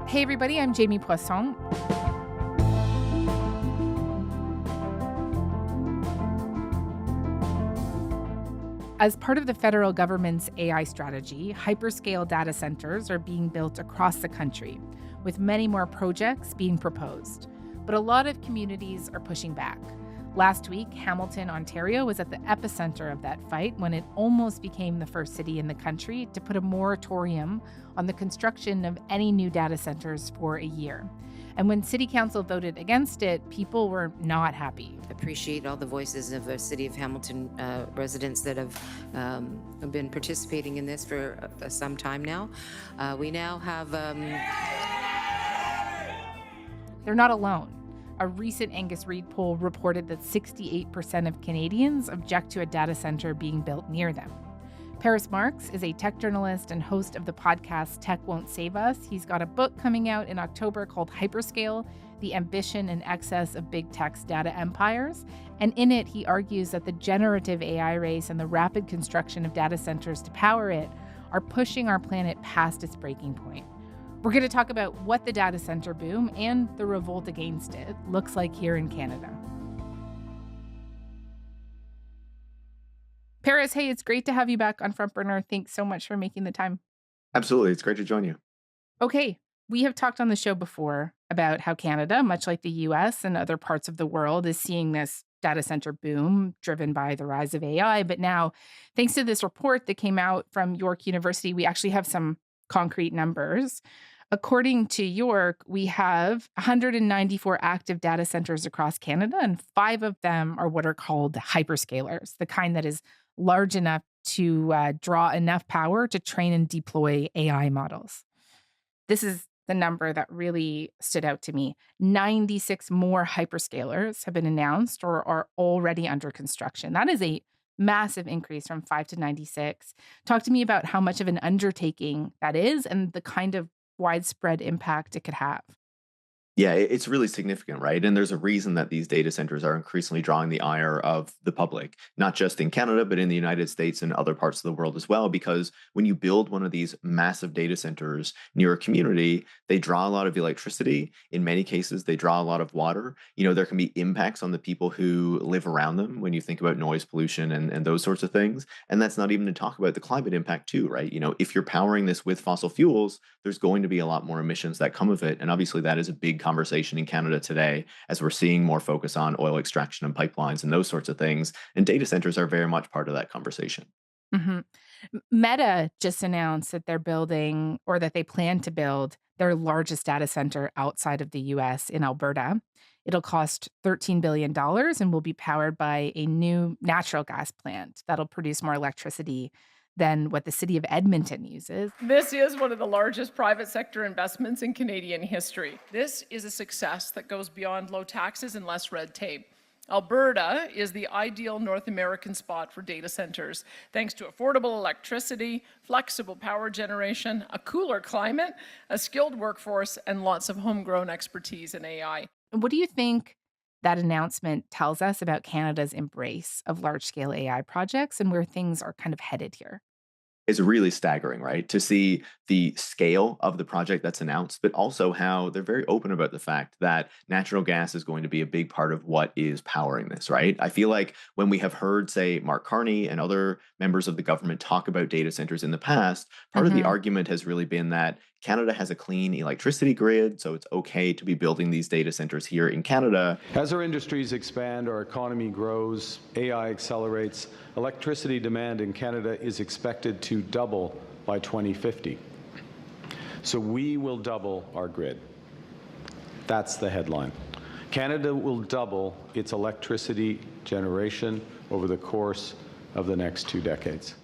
Hey everybody, I'm Jamie Poisson. As part of the federal government's AI strategy, hyperscale data centers are being built across the country, with many more projects being proposed. But a lot of communities are pushing back. Last week, Hamilton, Ontario was at the epicenter of that fight when it almost became the first city in the country to put a moratorium on the construction of any new data centers for a year. And when City Council voted against it, people were not happy. Appreciate all the voices of the City of Hamilton residents that have been participating in this for some time now. We now have... They're not alone. A recent Angus Reid poll reported that 68% of Canadians object to a data center being built near them. Paris Marks is a tech journalist and host of the podcast Tech Won't Save Us. He's got a book coming out in October called Hyperscale: The Ambition and Excess of Big Tech's Data Empires. And in it, he argues that the generative AI race and the rapid construction of data centers to power it are pushing our planet past its breaking point. We're going to talk about what the data center boom and the revolt against it looks like here in Canada. Paris, hey, it's great to have you back on Front Burner. Thanks so much for making the time. Absolutely. It's great to join you. Okay, we have talked on the show before about how Canada, much like the US and other parts of the world, is seeing this data center boom driven by the rise of AI. But now, thanks to this report that came out from York University, we actually have some concrete numbers. According to York, we have 194 active data centers across Canada, and 5 of them are what are called hyperscalers, the kind that is large enough to draw enough power to train and deploy AI models. This is the number that really stood out to me. 96 more hyperscalers have been announced or are already under construction. That is a massive increase from 5 to 96. Talk to me about how much of an undertaking that is and the kind of widespread impact it could have. Yeah, it's really significant, right? And there's a reason that these data centers are increasingly drawing the ire of the public, not just in Canada, but in the United States and other parts of the world as well. Because when you build one of these massive data centers near a community, they draw a lot of electricity. In many cases, they draw a lot of water. There can be impacts on the people who live around them when you think about noise pollution and those sorts of things. And that's not even to talk about the climate impact too, right? If you're powering this with fossil fuels, there's going to be a lot more emissions that come of it. And obviously that is a big conversation in Canada today, as we're seeing more focus on oil extraction and pipelines and those sorts of things. And data centers are very much part of that conversation. Mm-hmm. Meta just announced that they're building, or that they plan to build, their largest data center outside of the US in Alberta. It'll cost $13 billion and will be powered by a new natural gas plant that'll produce more electricity than what the city of Edmonton uses. This is one of the largest private sector investments in Canadian history. This is a success that goes beyond low taxes and less red tape. Alberta is the ideal North American spot for data centers, thanks to affordable electricity, flexible power generation, a cooler climate, a skilled workforce, and lots of homegrown expertise in AI. What do you think that announcement tells us about Canada's embrace of large-scale AI projects and where things are kind of headed here? Is really staggering, right? To see the scale of the project that's announced, but also how they're very open about the fact that natural gas is going to be a big part of what is powering this, right? I feel like when we have heard, say, Mark Carney and other members of the government talk about data centers in the past, part of the argument has really been that Canada has a clean electricity grid, so it's okay to be building these data centers here in Canada. As our industries expand, our economy grows, AI accelerates, electricity demand in Canada is expected to double by 2050. So we will double our grid. That's the headline. Canada will double its electricity generation over the course of the next 2 decades.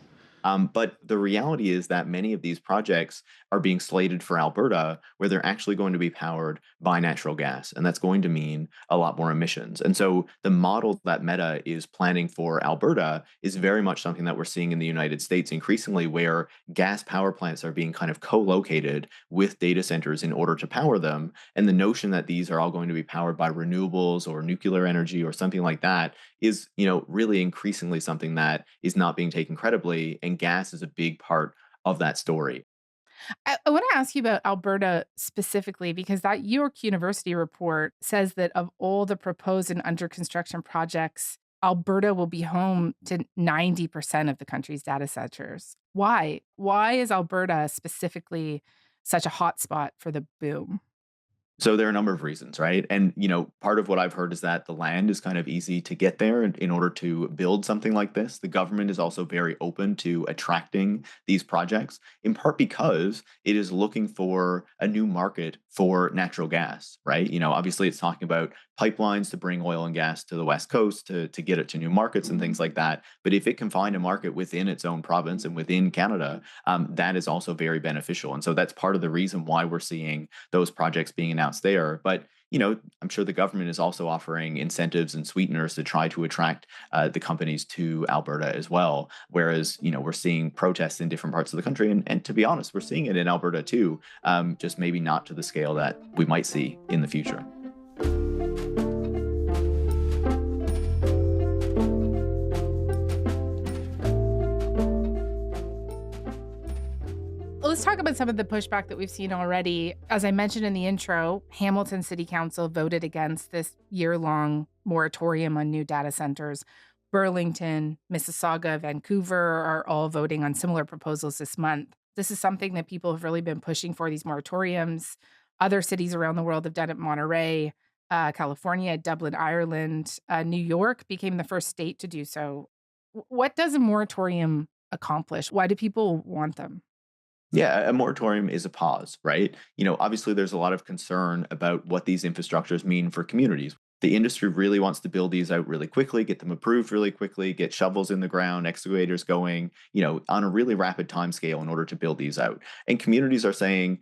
But the reality is that many of these projects are being slated for Alberta, where they're actually going to be powered by natural gas. And that's going to mean a lot more emissions. And so the model that Meta is planning for Alberta is very much something that we're seeing in the United States increasingly, where gas power plants are being kind of co-located with data centers in order to power them. And the notion that these are all going to be powered by renewables or nuclear energy or something like that is, really increasingly something that is not being taken credibly. And gas is a big part of that story. I want to ask you about Alberta specifically because that York University report says that of all the proposed and under construction projects, Alberta will be home to 90% of the country's data centers. Why? Why is Alberta specifically such a hotspot for the boom? So there are a number of reasons, right? And part of what I've heard is that the land is kind of easy to get there in order to build something like this. The government is also very open to attracting these projects, in part because it is looking for a new market for natural gas, right? Obviously it's talking about pipelines to bring oil and gas to the West Coast to get it to new markets and things like that. But if it can find a market within its own province and within Canada, that is also very beneficial. And so that's part of the reason why we're seeing those projects being announced there. But I'm sure the government is also offering incentives and sweeteners to try to attract the companies to Alberta as well. Whereas, we're seeing protests in different parts of the country. And to be honest, we're seeing it in Alberta too, just maybe not to the scale that we might see in the future. Let's talk about some of the pushback that we've seen already. As I mentioned in the intro, Hamilton City Council voted against this year-long moratorium on new data centers. Burlington, Mississauga, Vancouver are all voting on similar proposals this month. This is something that people have really been pushing for, these moratoriums. Other cities around the world have done it. Monterey, California, Dublin, Ireland, New York became the first state to do so. What does a moratorium accomplish? Why do people want them? Yeah, a moratorium is a pause, right? Obviously there's a lot of concern about what these infrastructures mean for communities. The industry really wants to build these out really quickly, get them approved really quickly, get shovels in the ground, excavators going, on a really rapid time scale in order to build these out. And communities are saying,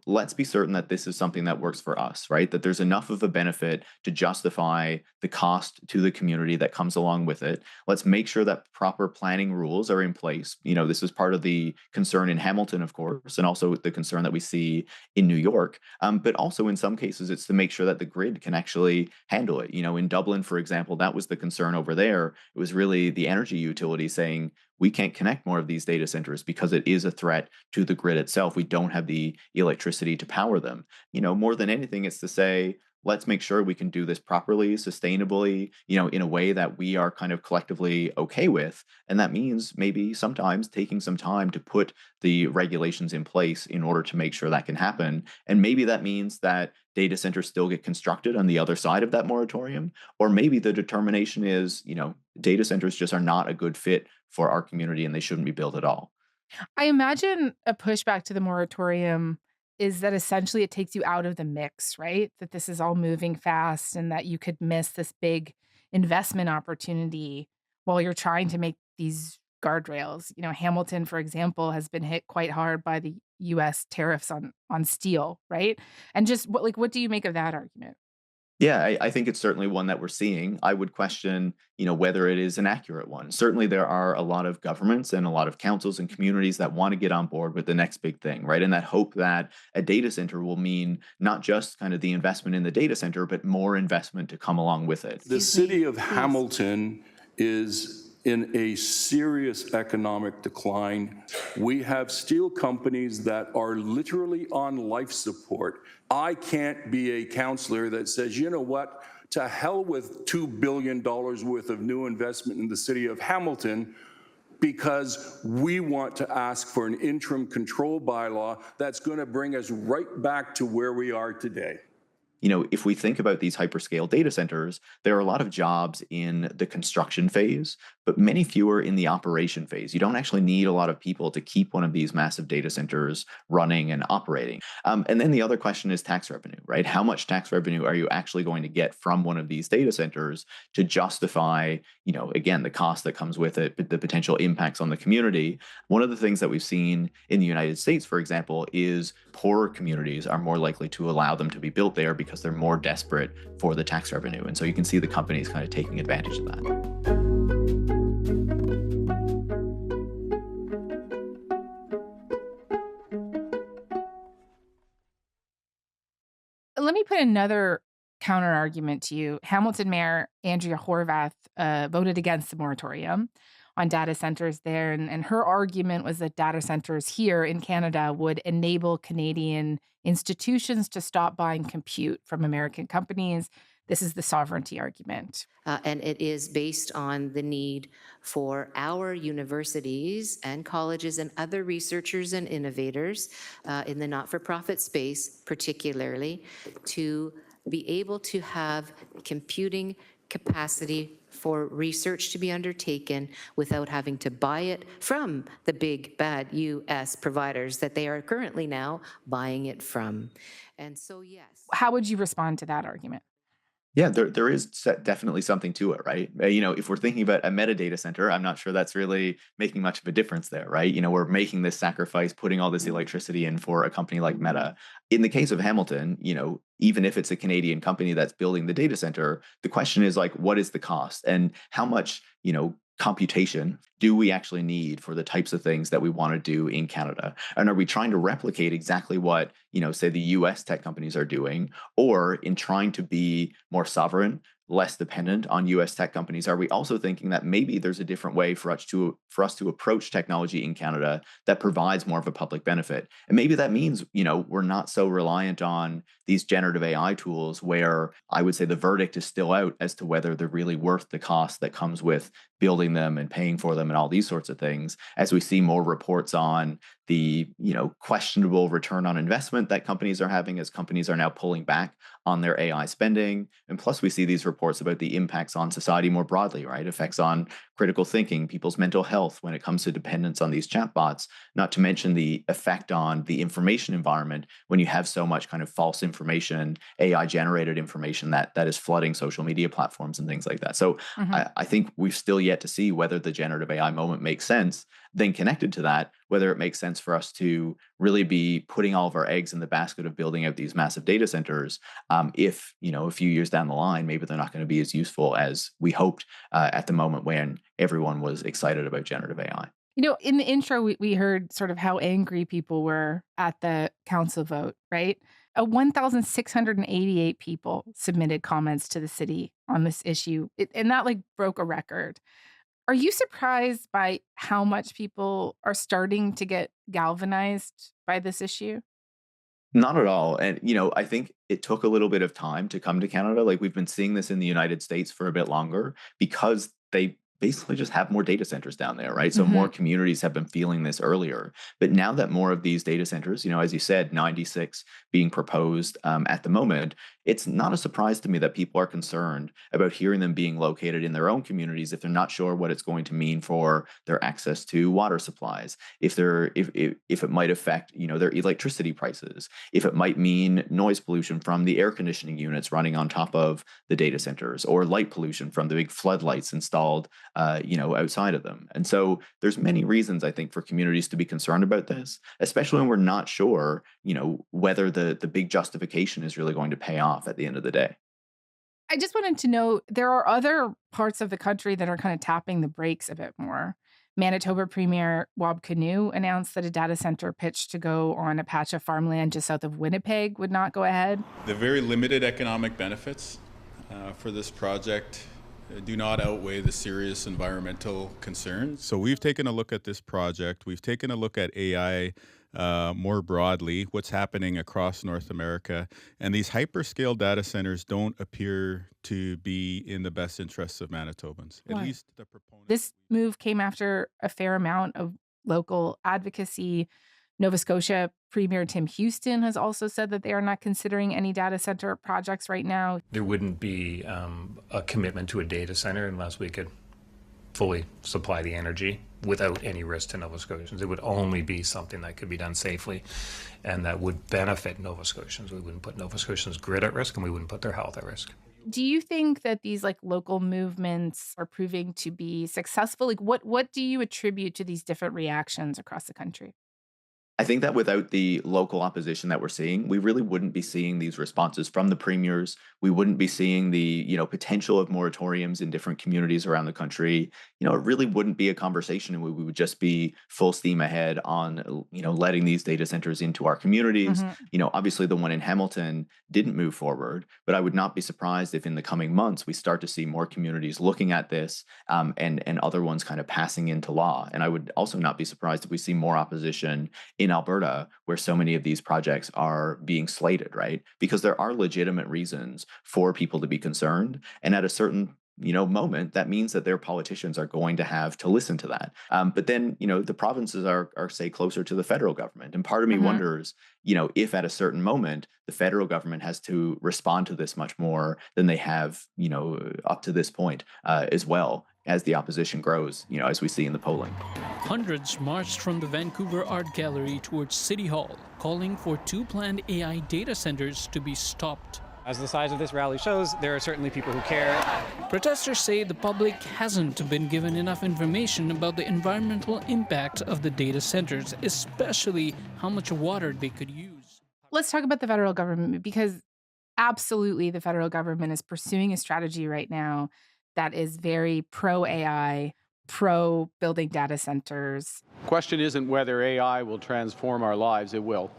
let's be certain that this is something that works for us, right? That there's enough of a benefit to justify the cost to the community that comes along with it. Let's make sure that proper planning rules are in place. This is part of the concern in Hamilton, of course, and also the concern that we see in New York. But also in some cases, it's to make sure that the grid can actually handle it. In Dublin, for example, that was the concern over there. It was really the energy utility saying, we can't connect more of these data centers because it is a threat to the grid itself. We don't have the electricity to power them. More than anything, it's to say, let's make sure we can do this properly, sustainably, in a way that we are kind of collectively okay with. And that means maybe sometimes taking some time to put the regulations in place in order to make sure that can happen. And maybe that means that data centers still get constructed on the other side of that moratorium. Or maybe the determination is, data centers just are not a good fit for our community and they shouldn't be built at all. I imagine a pushback to the moratorium is that essentially it takes you out of the mix, right? That this is all moving fast and that you could miss this big investment opportunity while you're trying to make these guardrails. Hamilton, for example, has been hit quite hard by the US tariffs on steel, right? And just what do you make of that argument? Yeah, I think it's certainly one that we're seeing. I would question, whether it is an accurate one. Certainly, there are a lot of governments and a lot of councils and communities that want to get on board with the next big thing, right? And that hope that a data center will mean not just kind of the investment in the data center, but more investment to come along with it. The city of Hamilton is in a serious economic decline. We have steel companies that are literally on life support. I can't be a councillor that says, you know what, to hell with $2 billion worth of new investment in the city of Hamilton, because we want to ask for an interim control bylaw that's going to bring us right back to where we are today. If we think about these hyperscale data centers, there are a lot of jobs in the construction phase, but many fewer in the operation phase. You don't actually need a lot of people to keep one of these massive data centers running and operating. And then the other question is tax revenue, right? How much tax revenue are you actually going to get from one of these data centers to justify, again, the cost that comes with it, but the potential impacts on the community? One of the things that we've seen in the United States, for example, is poorer communities are more likely to allow them to be built there because they're more desperate for the tax revenue. And so you can see the companies kind of taking advantage of that. Let me put another counter argument to you. Hamilton Mayor Andrea Horwath voted against the moratorium on data centers there. And her argument was that data centers here in Canada would enable Canadian institutions to stop buying compute from American companies. This is the sovereignty argument. And it is based on the need for our universities and colleges and other researchers and innovators in the not-for-profit space, particularly, to be able to have computing capacity for research to be undertaken without having to buy it from the big bad U.S. providers that they are currently now buying it from. And so, yes. How would you respond to that argument? Yeah, there is definitely something to it, right? If we're thinking about a metadata center, I'm not sure that's really making much of a difference there, right? We're making this sacrifice, putting all this electricity in for a company like Meta. In the case of Hamilton, even if it's a Canadian company that's building the data center, the question is like, what is the cost and how much, computation do we actually need for the types of things that we want to do in Canada? And are we trying to replicate exactly what, say the US tech companies are doing, or in trying to be more sovereign, less dependent on US tech companies, are we also thinking that maybe there's a different way for us to approach technology in Canada that provides more of a public benefit? And maybe that means, we're not so reliant on these generative AI tools where I would say the verdict is still out as to whether they're really worth the cost that comes with building them and paying for them and all these sorts of things, as we see more reports on the questionable return on investment that companies are having as companies are now pulling back on their AI spending. And plus we see these reports about the impacts on society more broadly, right? Effects on critical thinking, people's mental health when it comes to dependence on these chatbots, not to mention the effect on the information environment when you have so much kind of false information, AI generated information that is flooding social media platforms and things like that. So I think we've still yet to see whether the generative AI moment makes sense. Then connected to that, whether it makes sense for us to really be putting all of our eggs in the basket of building out these massive data centers, if a few years down the line, maybe they're not going to be as useful as we hoped at the moment when everyone was excited about generative AI. In the intro, we heard sort of how angry people were at the council vote, right? 1,688 people submitted comments to the city on this issue, and that broke a record. Are you surprised by how much people are starting to get galvanized by this issue? Not at all. And, I think it took a little bit of time to come to Canada. Like we've been seeing this in the United States for a bit longer because they basically just have more data centers down there, right? So more communities have been feeling this earlier. But now that more of these data centers, as you said, 96 being proposed at the moment, it's not a surprise to me that people are concerned about hearing them being located in their own communities if they're not sure what it's going to mean for their access to water supplies, if it might affect, their electricity prices, if it might mean noise pollution from the air conditioning units running on top of the data centers, or light pollution from the big floodlights installed outside of them. And so there's many reasons, I think, for communities to be concerned about this, especially when we're not sure, whether the big justification is really going to pay off at the end of the day. I just wanted to know, there are other parts of the country that are kind of tapping the brakes a bit more. Manitoba Premier Wab Kinew announced that a data center pitch to go on a patch of farmland just south of Winnipeg would not go ahead. The very limited economic benefits for this project do not outweigh the serious environmental concerns. So we've taken a look at this project. We've taken a look at AI more broadly, what's happening across North America. And these hyperscale data centers don't appear to be in the best interests of Manitobans. Why? At least the proponents. This move came after a fair amount of local advocacy. Nova Scotia Premier Tim Houston has also said that they are not considering any data center projects right now. There wouldn't be a commitment to a data center unless we could fully supply the energy without any risk to Nova Scotians. It would only be something that could be done safely and that would benefit Nova Scotians. We wouldn't put Nova Scotians' grid at risk and we wouldn't put their health at risk. Do you think that these local movements are proving to be successful? What do you attribute to these different reactions across the country? I think that without the local opposition that we're seeing, we really wouldn't be seeing these responses from the premiers. We wouldn't be seeing the, potential of moratoriums in different communities around the country. It really wouldn't be a conversation, and we would just be full steam ahead on, letting these data centers into our communities. Mhm. Obviously the one in Hamilton didn't move forward, but I would not be surprised if in the coming months we start to see more communities looking at this, and other ones kind of passing into law. And I would also not be surprised if we see more opposition in Alberta, where so many of these projects are being slated, right? Because there are legitimate reasons for people to be concerned. And at a certain moment, that means that their politicians are going to have to listen to that. But then, the provinces are say closer to the federal government. And part of me Mhm. wonders, if at a certain moment the federal government has to respond to this much more than they have, up to this point, as well as the opposition grows, as we see in the polling. Hundreds marched from the Vancouver Art Gallery towards City Hall, calling for 2 planned AI data centers to be stopped. As the size of this rally shows, there are certainly people who care. Protesters say the public hasn't been given enough information about the environmental impact of the data centers, especially how much water they could use. Let's talk about the federal government, because absolutely the federal government is pursuing a strategy right now that is very pro AI, pro building data centers. Question isn't whether AI will transform our lives, it will.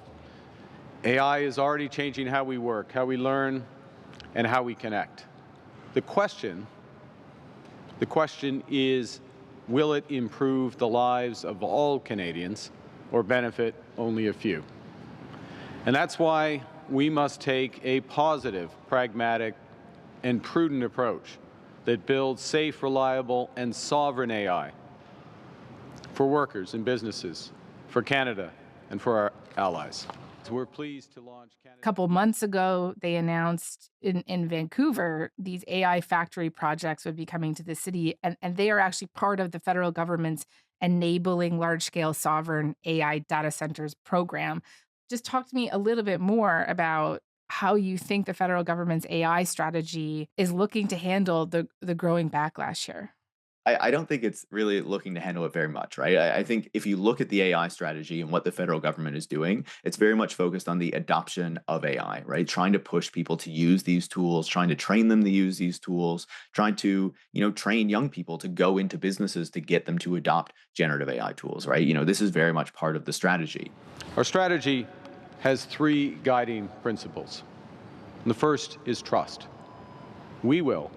AI is already changing how we work, how we learn, and how we connect. The question is, will it improve the lives of all Canadians or benefit only a few? And that's why we must take a positive, pragmatic, and prudent approach that builds safe, reliable, and sovereign AI for workers and businesses, for Canada, and for our allies. So we're pleased to launch Canada. A couple months ago, they announced in Vancouver these AI factory projects would be coming to the city, and they are actually part of the federal government's enabling large-scale sovereign AI data centers program. Just talk to me a little bit more about how you think the federal government's AI strategy is looking to handle the growing backlash here. I don't think it's really looking to handle it very much, right? I think if you look at the AI strategy and what the federal government is doing, it's very much focused on the adoption of AI, right? Trying to push people to use these tools, trying to train them to use these tools, trying to, train young people to go into businesses to get them to adopt generative AI tools, right? This is very much part of the strategy. Our strategy has 3 guiding principles. And the first is trust. We will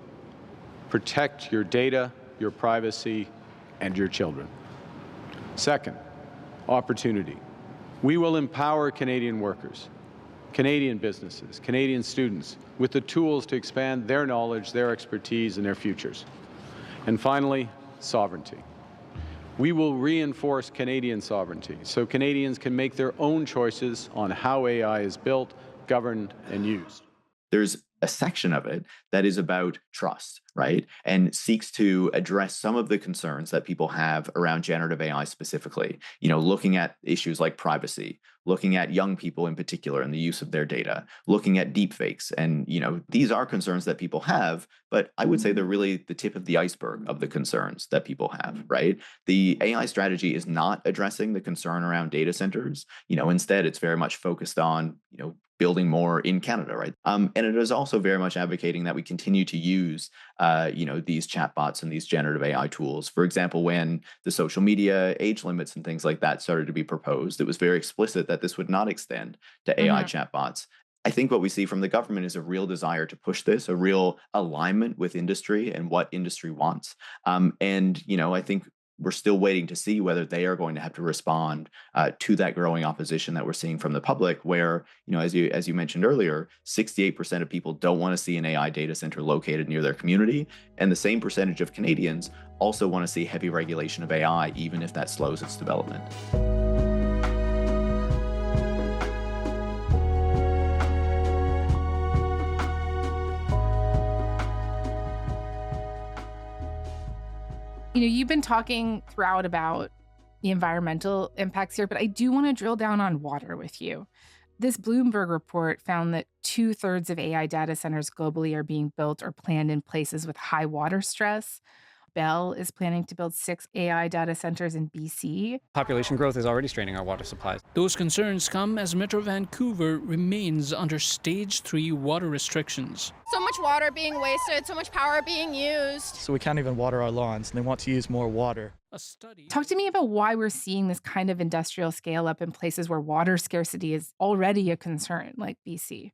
protect your data, your privacy, and your children. Second, opportunity. We will empower Canadian workers, Canadian businesses, Canadian students with the tools to expand their knowledge, their expertise, and their futures. And finally, sovereignty. We will reinforce Canadian sovereignty so Canadians can make their own choices on how AI is built, governed, and used. There's a section of it that is about trust, right? And seeks to address some of the concerns that people have around generative AI specifically, looking at issues like privacy, looking at young people in particular and the use of their data, looking at deepfakes. And, these are concerns that people have, but I would say they're really the tip of the iceberg of the concerns that people have, right? The AI strategy is not addressing the concern around data centers. Instead, it's very much focused on, building more in Canada, right? And it is also very much advocating that we continue to use, these chatbots and these generative AI tools. For example, when the social media age limits and things like that started to be proposed, it was very explicit that this would not extend to AI chatbots. I think what we see from the government is a real desire to push this, a real alignment with industry and what industry wants. I think we're still waiting to see whether they are going to have to respond to that growing opposition that we're seeing from the public, where, as you mentioned earlier, 68% of people don't want to see an AI data center located near their community. And the same percentage of Canadians also want to see heavy regulation of AI, even if that slows its development. You've been talking throughout about the environmental impacts here, but I do want to drill down on water with you. This Bloomberg report found that 2/3 of AI data centers globally are being built or planned in places with high water stress. Bell is planning to build 6 AI data centers in BC. Population growth is already straining our water supplies. Those concerns come as Metro Vancouver remains under Stage 3 water restrictions. So much water being wasted, so much power being used. So we can't even water our lawns, and they want to use more water. Talk to me about why we're seeing this kind of industrial scale up in places where water scarcity is already a concern, like BC.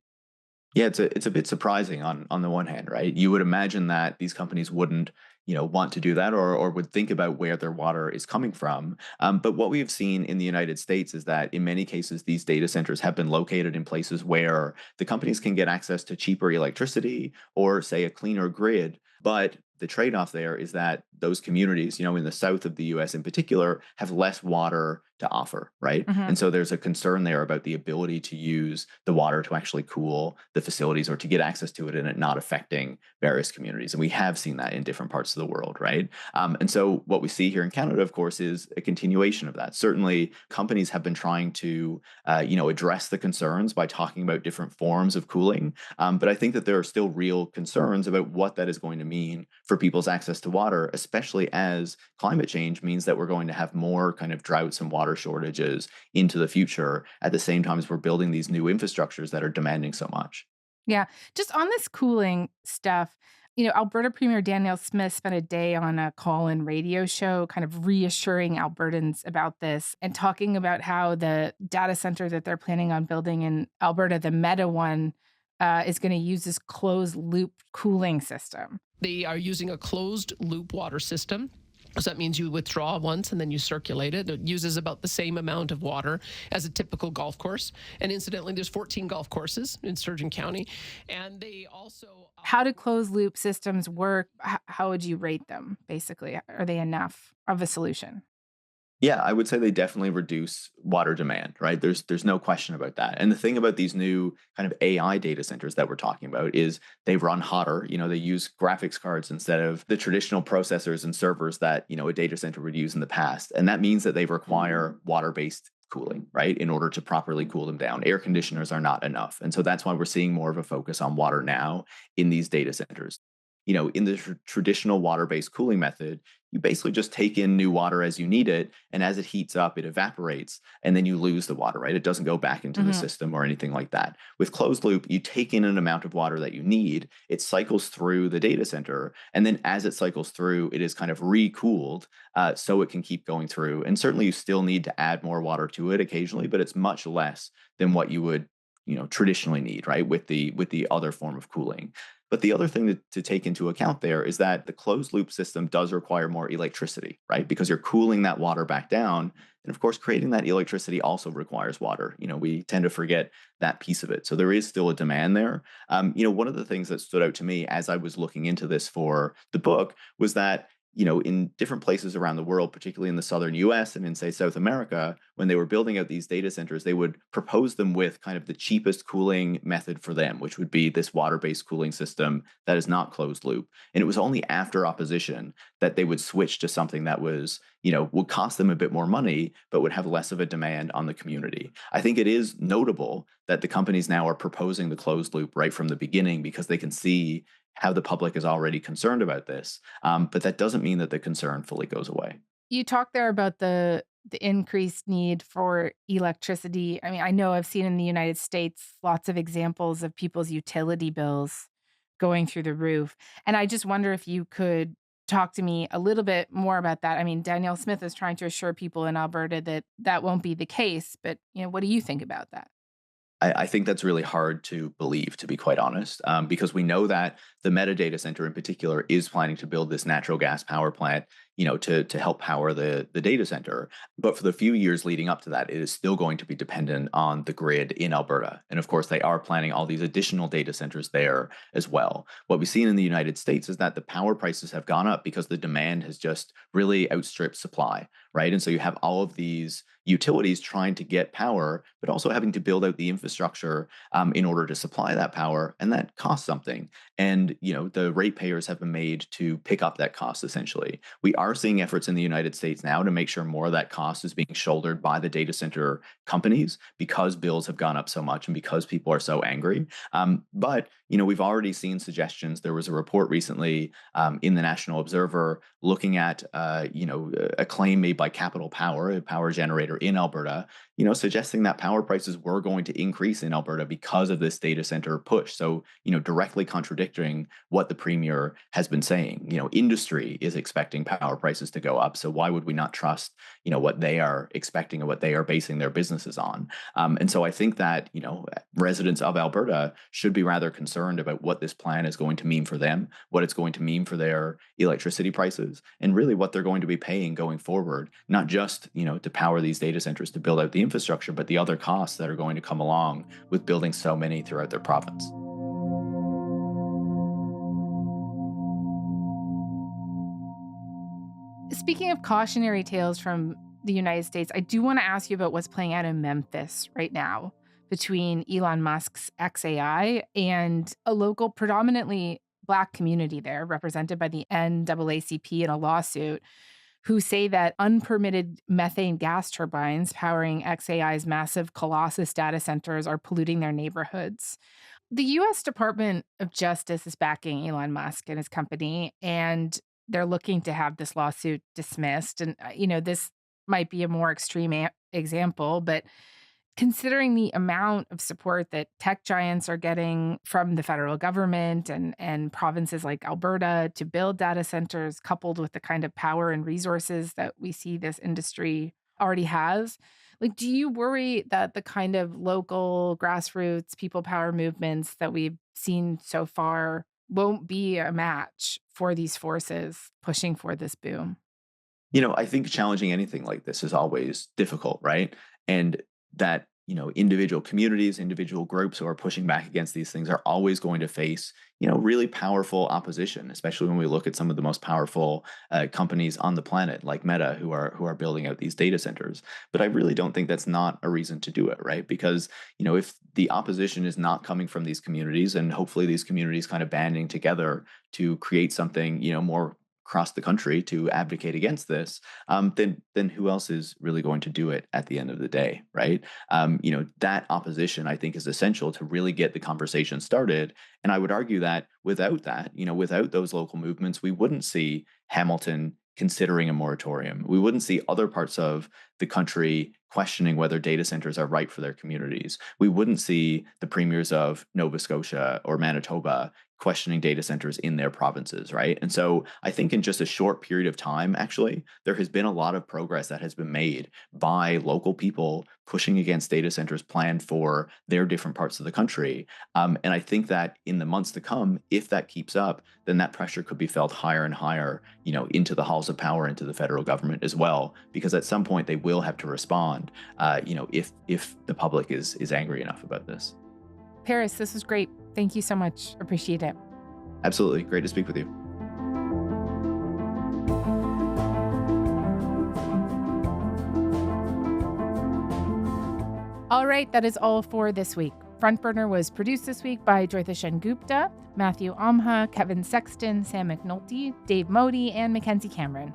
Yeah, it's a bit surprising on the one hand, right? You would imagine that these companies wouldn't, want to do that or would think about where their water is coming from. But what we have seen in the United States is that in many cases, these data centers have been located in places where the companies can get access to cheaper electricity or, say, a cleaner grid. But the trade-off there is that those communities, in the south of the US in particular, have less water to offer, right? And so there's a concern there about the ability to use the water to actually cool the facilities or to get access to it and it not affecting various communities. And we have seen that in different parts of the world, right? And so what we see here in Canada, of course, is a continuation of that. Certainly, companies have been trying to, address the concerns by talking about different forms of cooling. But I think that there are still real concerns about what that is going to mean for people's access to water, especially as climate change means that we're going to have more kind of droughts and water shortages into the future at the same time as we're building these new infrastructures that are demanding so much. Yeah. Just on this cooling stuff, Alberta Premier Danielle Smith spent a day on a call-in radio show kind of reassuring Albertans about this and talking about how the data center that they're planning on building in Alberta, the Meta one, is going to use this closed-loop cooling system. They are using a closed-loop water system. So that means you withdraw once and then you circulate it. It uses about the same amount of water as a typical golf course. And incidentally, there's 14 golf courses in Sturgeon County. And they also... How do closed loop systems work? How would you rate them, basically? Are they enough of a solution? Yeah, I would say they definitely reduce water demand, right? There's no question about that. And the thing about these new kind of AI data centers that we're talking about is they run hotter. They use graphics cards instead of the traditional processors and servers that, a data center would use in the past. And that means that they require water-based cooling, right, in order to properly cool them down. Air conditioners are not enough. And so that's why we're seeing more of a focus on water now in these data centers. In the traditional water-based cooling method, you basically just take in new water as you need it, and as it heats up, it evaporates, and then you lose the water, right? It doesn't go back into the system or anything like that. With closed loop, you take in an amount of water that you need, it cycles through the data center, and then as it cycles through, it is kind of recooled so it can keep going through. And certainly you still need to add more water to it occasionally, but it's much less than what you would traditionally need, right, with the other form of cooling. But the other thing to take into account there is that the closed loop system does require more electricity, right? Because you're cooling that water back down. And of course, creating that electricity also requires water. We tend to forget that piece of it. So there is still a demand there. One of the things that stood out to me as I was looking into this for the book was that in different places around the world, particularly in the southern US and in, say, South America, when they were building out these data centers, they would propose them with kind of the cheapest cooling method for them, which would be this water-based cooling system that is not closed loop. And it was only after opposition that they would switch to something that was, would cost them a bit more money, but would have less of a demand on the community. I think it is notable that the companies now are proposing the closed loop right from the beginning because they can see how the public is already concerned about this. But that doesn't mean that the concern fully goes away. You talked there about the increased need for electricity. I mean, I know I've seen in the United States lots of examples of people's utility bills going through the roof. And I just wonder if you could talk to me a little bit more about that. I mean, Danielle Smith is trying to assure people in Alberta that that won't be the case. But, what do you think about that? I think that's really hard to believe, to be quite honest, because we know that the Meta data center in particular is planning to build this natural gas power plant, to help power the data center. But for the few years leading up to that, it is still going to be dependent on the grid in Alberta. And of course, they are planning all these additional data centers there as well. What we've seen in the United States is that the power prices have gone up because the demand has just really outstripped supply, right? And so you have all of these utilities trying to get power, but also having to build out the infrastructure in order to supply that power, and that costs something. And the ratepayers have been made to pick up that cost. Essentially, we are seeing efforts in the United States now to make sure more of that cost is being shouldered by the data center companies because bills have gone up so much and because people are so angry. But we've already seen suggestions. There was a report recently in the National Observer looking at a claim made by Capital Power, a power generator in Alberta, suggesting that power prices were going to increase in Alberta because of this data center push. So, directly contradicting what the premier has been saying. Industry is expecting power prices to go up. So why would we not trust, what they are expecting and what they are basing their businesses on? And so I think that, residents of Alberta should be rather concerned about what this plan is going to mean for them, what it's going to mean for their electricity prices, and really what they're going to be paying going forward, not just, to power these data centers to build out the infrastructure, but the other costs that are going to come along with building so many throughout their province. Speaking of cautionary tales from the United States, I do want to ask you about what's playing out in Memphis right now between Elon Musk's XAI and a local predominantly Black community there, represented by the NAACP in a lawsuit, who say that unpermitted methane gas turbines powering XAI's massive Colossus data centers are polluting their neighborhoods. The U.S. Department of Justice is backing Elon Musk and his company, and they're looking to have this lawsuit dismissed. And, this might be a more extreme example, but considering the amount of support that tech giants are getting from the federal government and provinces like Alberta to build data centers, coupled with the kind of power and resources that we see this industry already has, do you worry that the kind of local grassroots people power movements that we've seen so far won't be a match for these forces pushing for this boom? I think challenging anything like this is always difficult, right? And that, individual communities, individual groups who are pushing back against these things are always going to face, really powerful opposition, especially when we look at some of the most powerful companies on the planet, like Meta, who are building out these data centers. But I really don't think that's not a reason to do it, right? Because, if the opposition is not coming from these communities, and hopefully these communities kind of banding together to create something, more across the country to advocate against this, then who else is really going to do it at the end of the day, right? That opposition, I think, is essential to really get the conversation started. And I would argue that without that, without those local movements, we wouldn't see Hamilton considering a moratorium. We wouldn't see other parts of the country questioning whether data centers are right for their communities. We wouldn't see the premiers of Nova Scotia or Manitoba questioning data centers in their provinces, right? And so I think in just a short period of time, actually, there has been a lot of progress that has been made by local people pushing against data centers planned for their different parts of the country. And I think that in the months to come, if that keeps up, then that pressure could be felt higher and higher, into the halls of power, into the federal government as well, because at some point they will have to respond, if the public is angry enough about this. Paris, this was great. Thank you so much. Appreciate it. Absolutely. Great to speak with you. All right, that is all for this week. Front Burner was produced this week by Joythashen Gupta, Matthew Amha, Kevin Sexton, Sam McNulty, Dave Modi, and Mackenzie Cameron.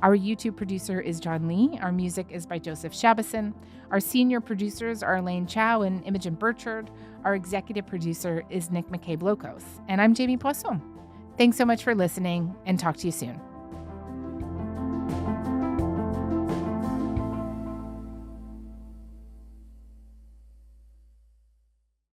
Our YouTube producer is John Lee. Our music is by Joseph Shabison. Our senior producers are Elaine Chow and Imogen Burchard. Our executive producer is Nick McCabe-Locos. And I'm Jamie Poisson. Thanks so much for listening, and talk to you soon.